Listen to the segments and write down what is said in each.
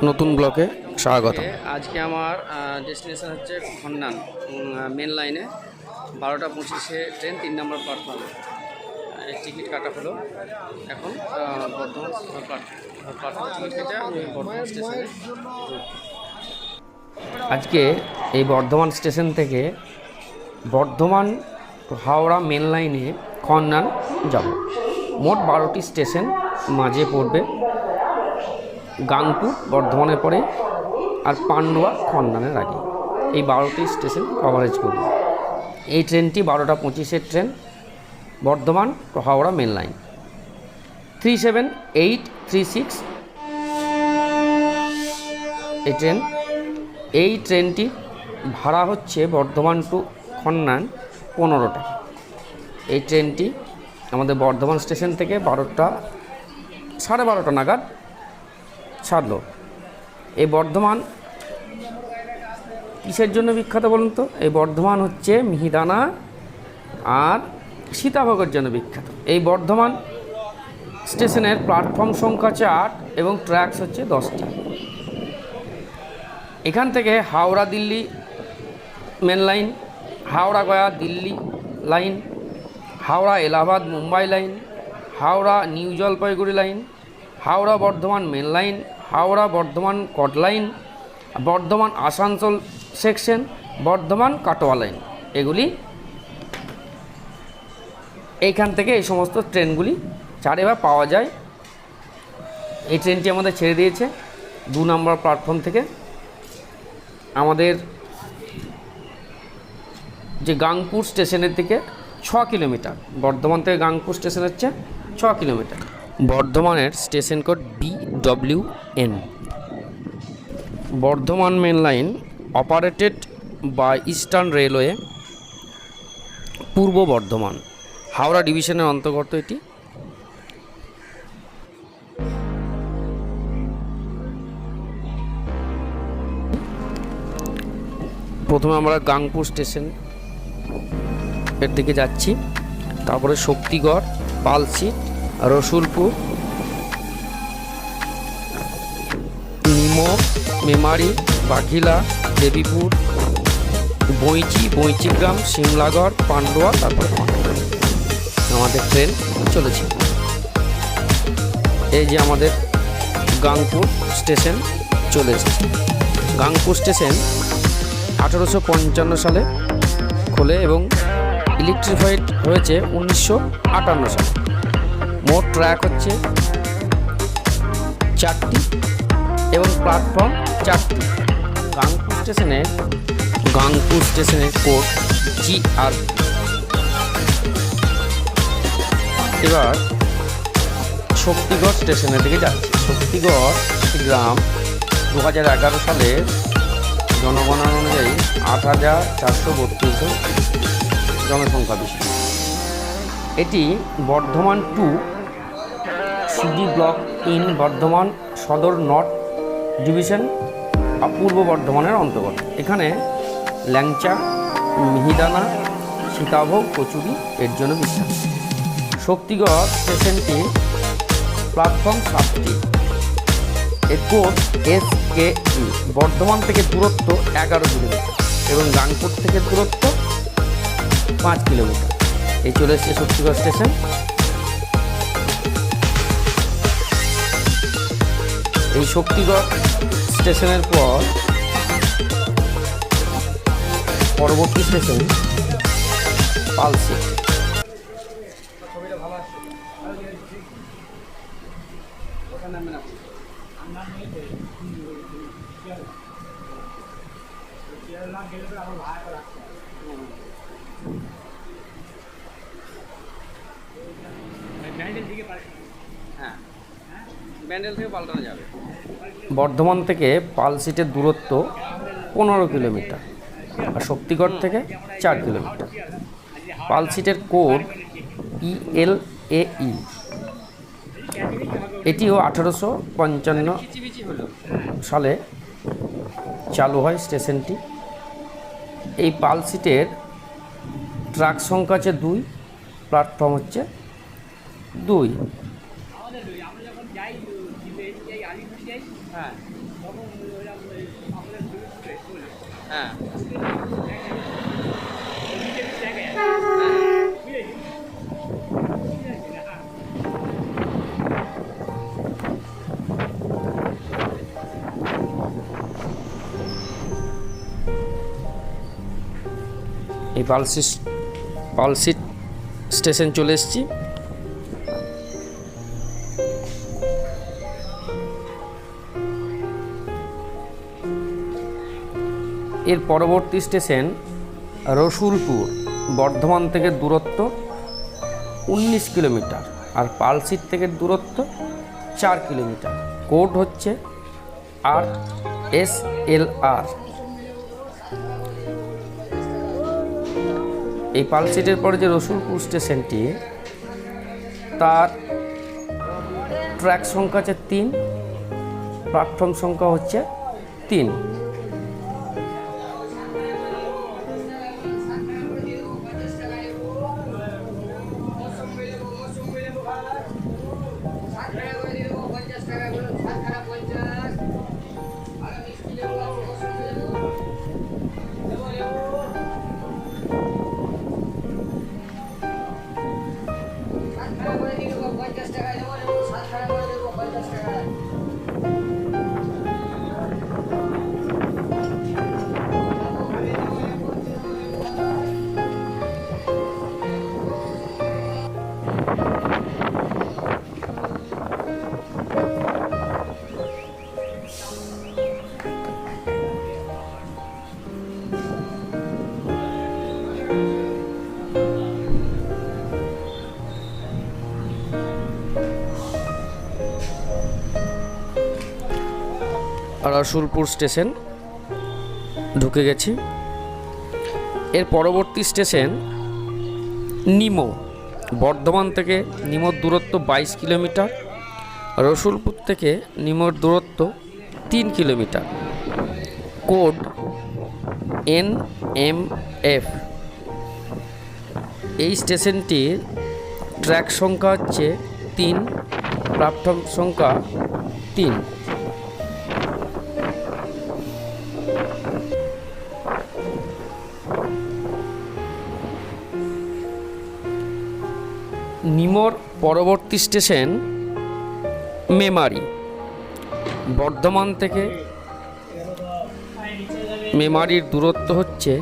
নতুন ব্লকে স্বাগত। আজকে আমার ডেস্টিনেশন হচ্ছে খন্নান মেন লাইনে 12:25 ট্রেন 3 নম্বর প্ল্যাটফর্মে। টিকিট কাটা হলো এখন বর্ধমান প্ল্যাটফর্মে টিকিট কেটে আমি বর্ধমান স্টেশনে। আজকে এই বর্ধমান স্টেশন থেকে বর্ধমান হাওড়া মেন লাইনে খন্নান যাব। মোট 12টি স্টেশন মাঝে পড়বে। গাংপুর বর্ধমানের পরে আর পান্ডুয়া খন্নানের আগে এই 12টি স্টেশন কভারেজ করবে। এই ট্রেনটি 12:25 train, Bardhaman Howrah main line 37836 এই ট্রেন। এই ট্রেনটি ভাড়া হচ্ছে বর্ধমান টু খন্নান 15 টাকা। এই ট্রেনটি আমাদের বর্ধমান স্টেশন থেকে সাড়ে বারোটা নাগাদ ছাড়লো। এই বর্ধমান কিসের জন্য বিখ্যাত বলুন তো? এই বর্ধমান হচ্ছে মিহিদানা আর সীতাভোগের জন্য বিখ্যাত। এই বর্ধমান স্টেশনের প্ল্যাটফর্ম সংখ্যা 4 এবং ট্র্যাকস হচ্ছে 10টি। এখান থেকে Howrah Delhi main line, Howrah Gaya Delhi line, Howrah Allahabad Mumbai line, Howrah new Jalpaiguri line, Howrah Bardhaman main line, Howrah Bardhaman কট line, Bardhaman Asansol section, Bardhaman Katwa line, এগুলি এইখান থেকে এই সমস্ত ট্রেনগুলি চারে বা পাওয়া যায়। এই ট্রেনটি আমাদের ছেড়ে দিয়েছে 2 নম্বর প্ল্যাটফর্ম থেকে। আমাদের যে গাংপুর স্টেশনের দিকে 6 কিলোমিটার, বর্ধমান থেকে গাংপুর স্টেশন হচ্ছে 6 কিলোমিটার। বর্ধমানের station code BWN। Bardhaman main line operated by Eastern Railway, পূর্ব বর্ধমান হাওড়া ডিভিশনের অন্তর্গত এটি। প্রথমে আমরা গাংপুর স্টেশন এর দিকে যাচ্ছি, তারপরে শক্তিগড়, পালসিট, রসুলপুর, নিমো, মেমারি, বাঘিলা, দেবীপুর, বৈচিগ্রাম, সিমলাগড়, পান্ডুয়া, তারপরে আমাদের ট্রেন চলেছে। এই যে আমাদের গাংপুর স্টেশন চলে এসেছে। গাংপুর স্টেশন 1855 সালে খোলে এবং ইলেকট্রিফাইড হয়েছে 1958 সালে। মোট ট্র্যাক হচ্ছে 4টি এবং প্ল্যাটফর্ম 4টি। গাংপুর স্টেশনের কোড GR। এবার শক্তিগড় স্টেশনের দিকে যাচ্ছে। শক্তিগড় গ্রাম 2011 সালের জনগণনা অনুযায়ী 8,432 জন জনসংখ্যা বিশিষ্ট। এটি Bardhaman two CD block in Bardhaman Sadar north division পূর্ব বর্ধমানের অন্তর্গত। এখানে ল্যাংচা, মিহিদানা, সীতাভোগ, কচুরি এর জন্য বিখ্যাত। শক্তিগড় স্টেশনটি প্ল্যাটফর্ম 7টি। এর কোড SKE। বর্ধমান থেকে দূরত্ব 11 কিলোমিটার এবং গাংপুর থেকে দূরত্ব 5 কিলোমিটার। এই চলে এসছে শক্তিগড় স্টেশন। এই শক্তিগড় স্টেশনের পর পরবর্তী স্টেশন পালসিট। বর্ধমান থেকে পালসিটের দূরত্ব 15 কিলোমিটার আর শক্তিগড় থেকে 4 কিলোমিটার। পালসিটের code PLAE। এটিও 1855 সালে চালু হয় স্টেশনটি। এই পালসিটের ট্রাক সংখ্যা হচ্ছে 2, প্ল্যাটফর্ম হচ্ছে 2। হ্যাঁ এই পালসি স্টেশন চলে এসেছি। এর পরবর্তী স্টেশন রসুলপুর, বর্ধমান থেকে দূরত্ব 19 কিলোমিটার, আর পালসির থেকে দূরত্ব 4 কিলোমিটার। কোড হচ্ছে RSLR। এই পালসিটের পরে যে রসুলপুর স্টেশনটি, তার ট্র্যাক সংখ্যা হচ্ছে 3, প্ল্যাটফর্ম সংখ্যা হচ্ছে 3। রসুলপুর স্টেশন ঢুকে গেছি। এর পরবর্তী স্টেশন নিমো। বর্ধমান থেকে নিমোর দূরত্ব 22 কিলোমিটার, রসুলপুর থেকে নিমোর দূরত্ব 3 কিলোমিটার। Code NMF। এই স্টেশনটির ট্র্যাক সংখ্যা হচ্ছে 3, প্ল্যাটফর্ম সংখ্যা 3। নিমোর পরবর্তী স্টেশন মেমারি। বর্ধমান থেকে মেমারির দূরত্ব হচ্ছে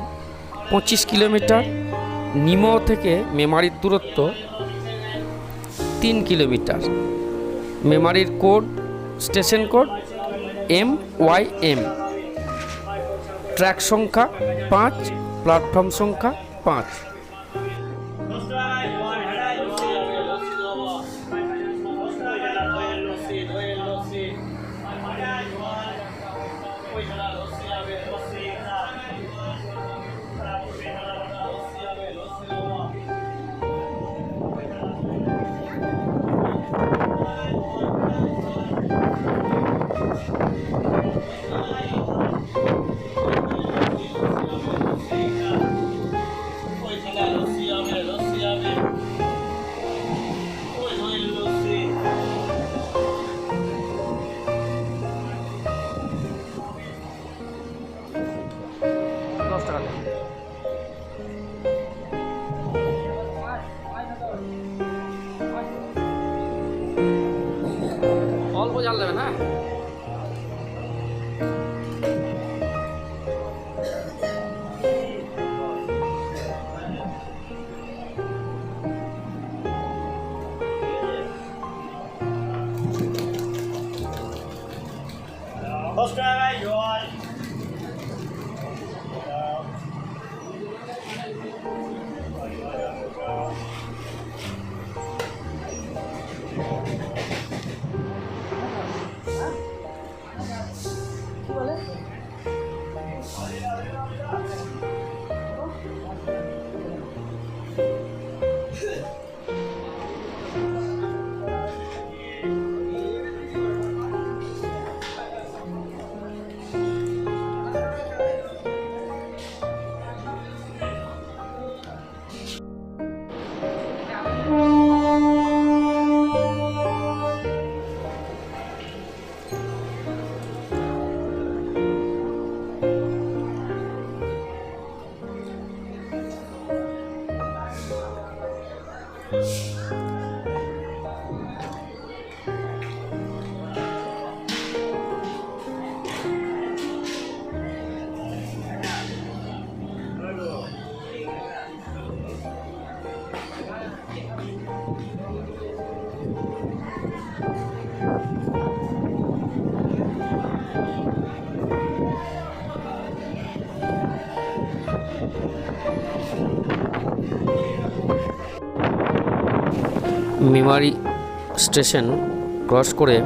25 কিলোমিটার, নিমো থেকে মেমারির দূরত্ব 3 কিলোমিটার। মেমারির কোড, স্টেশন কোড MYM। ট্র্যাক সংখ্যা 5, প্ল্যাটফর্ম সংখ্যা 5। অল্প জাল দেবেন, হ্যাঁ। মেমারি স্টেশন ক্রস করে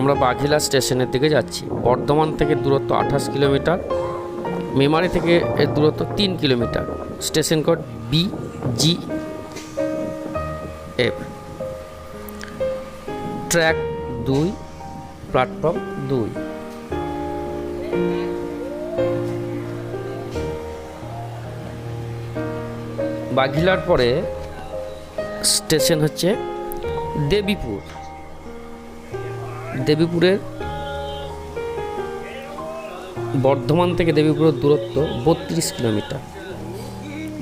আমরা বাঘিলা স্টেশনের দিকে যাচ্ছি। বর্ধমান থেকে দূরত্ব 28 কিলোমিটার, মেমারি থেকে এর দূরত্ব 3 kilometre. Station code BGF, track 2, platform 2। বাঘিলার পরে স্টেশন হচ্ছে দেবীপুর। দেবীপুরের বর্ধমান থেকে দেবীপুরের দূরত্ব 32 কিলোমিটার,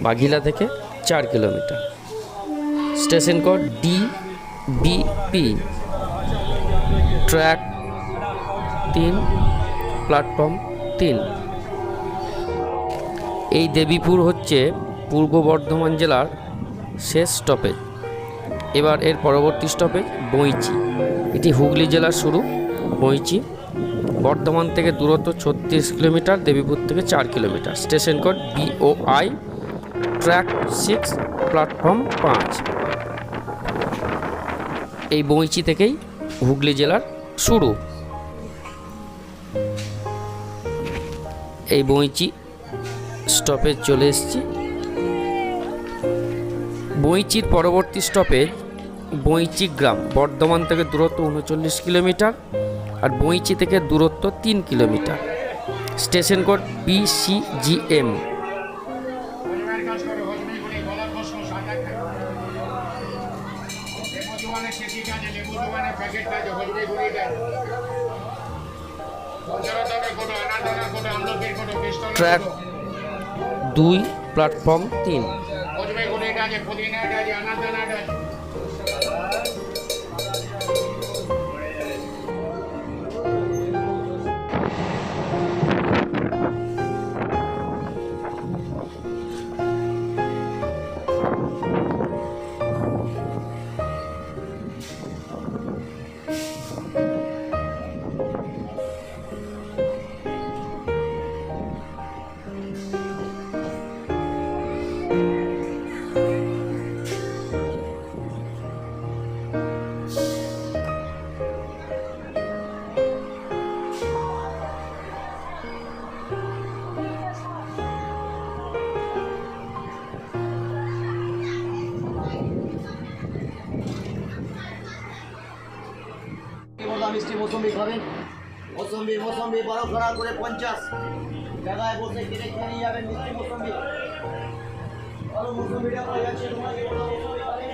বাঘিলা থেকে 4 kilometre. Station code DBP, track 3, platform 3। এই দেবীপুর হচ্ছে পূর্ব বর্ধমান জেলার শেষ স্টপেজ। এবার এর পরবর্তী স্টপেজ বইচি। এটি হুগলি জেলার শুরু। বইচি বর্ধমান থেকে দূরত্ব 36 কিলোমিটার, দেবীপুর থেকে 4 kilometre. Station code BOI, track 6, platform 5। এই বইচি থেকেই হুগলি জেলার শুরু। এই বইচি স্টপেজ চলে এসেছি। বইচির পরবর্তী স্টপেজ বইচি গ্রাম। বর্ধমান থেকে দূরত্ব 39 কিলোমিটার আর বইচি থেকে দূরত্ব 3 kilometre. Station code BCGM। Track 2, platform 3। মিষ্টি মৌসুমি খাবেন। মৌসুমি 12 খানা করে 50 জায়গায় বসে কিনে খেয়ে নিয়ে যাবেন। মিষ্টি মৌসুমি ভালো মৌসুমিটা পাওয়া যাচ্ছে। তোমাকে মৌসুমি খাবেন।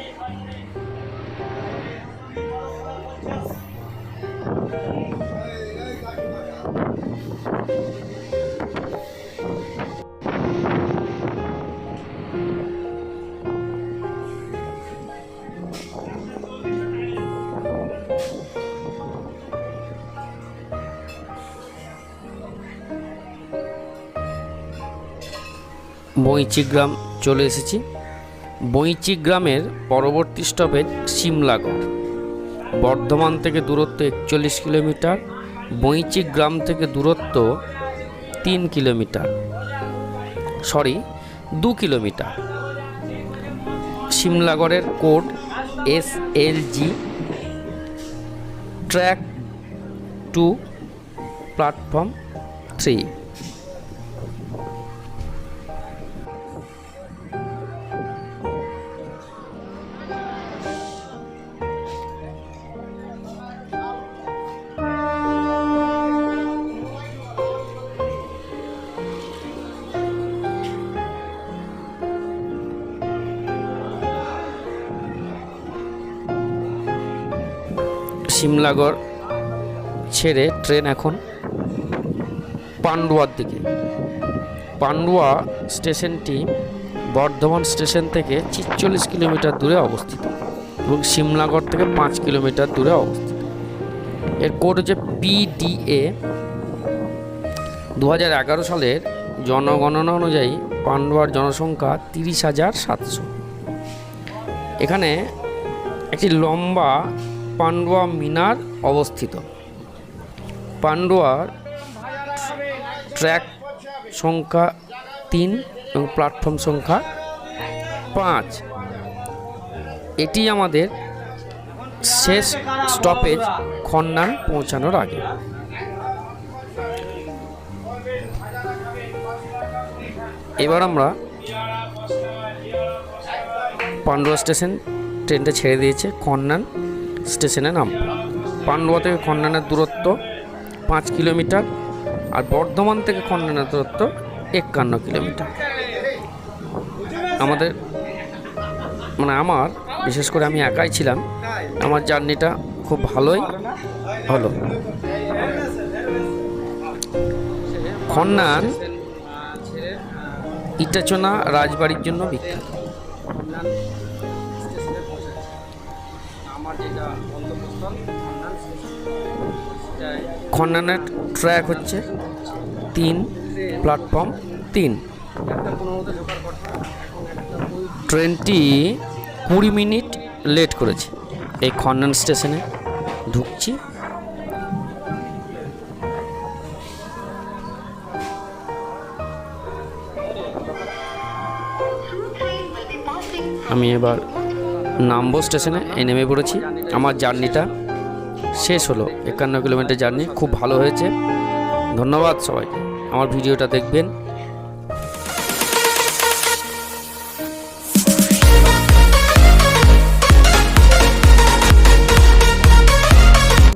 বইচি গ্রাম চলে এসেছি। বইচি গ্রামের পরবর্তী স্টপেজ সিমলাগড়। বর্ধমান থেকে দূরত্ব 41 কিলোমিটার, বইচি গ্রাম থেকে দূরত্ব 3 কিলোমিটার, 2 কিলোমিটার। সিমলাগড়ের কোড SLG, ট্র্যাক 2, প্ল্যাটফর্ম 3। সিমলাগড় ছেড়ে ট্রেন এখন পান্ডুয়ার দিকে। পান্ডুয়া স্টেশনটি বর্ধমান স্টেশন থেকে ৪৬ কিলোমিটার দূরে অবস্থিত এবং সিমলাগড় থেকে 5 কিলোমিটার দূরে অবস্থিত। এর কোড হচ্ছে PDA। 2011 সালের জনগণনা অনুযায়ী পান্ডুয়ার জনসংখ্যা 30,700। এখানে একটি লম্বা পান্ডুয়া মিনার অবস্থিত। পান্ডুয়ার ট্র্যাক সংখ্যা 3 এবং প্ল্যাটফর্ম সংখ্যা 5। এটি আমাদের শেষ স্টপেজ খন্নান পৌঁছানোর আগে। এবার আমরা পান্ডুয়া স্টেশন, ট্রেনটা ছেড়ে দিয়েছে, খন্নান স্টেশনে নাম। পান্ডুয়া থেকে খন্নানের দূরত্ব 5 কিলোমিটার আর বর্ধমান থেকে খন্নানের দূরত্ব 51 কিলোমিটার। আমার বিশেষ করে আমি একাই ছিলাম, আমার জার্নিটা খুব ভালোই হলো। খন্নান ইটাচনা রাজবাড়ির জন্য বিখ্যাত। খন্নান স্টেশনে পৌঁছেছে। আমার যেটা গন্তব্যস্থল খন্নান স্টেশন। খন্নানের ট্র্যাক হচ্ছে 3, প্ল্যাটফর্ম 3। ট্রেনটি 20 মিনিট লেট করেছে। এই খন্নান স্টেশনে ঢুকছি। আমি এবার নামবো স্টেশনে, নেমে পড়েছি। আমার জার্নিটা শেষ হলো। 51 কিলোমিটার জার্নি খুব ভালো হয়েছে। ধন্যবাদ সবাইকে। আমার ভিডিওটা দেখবেন।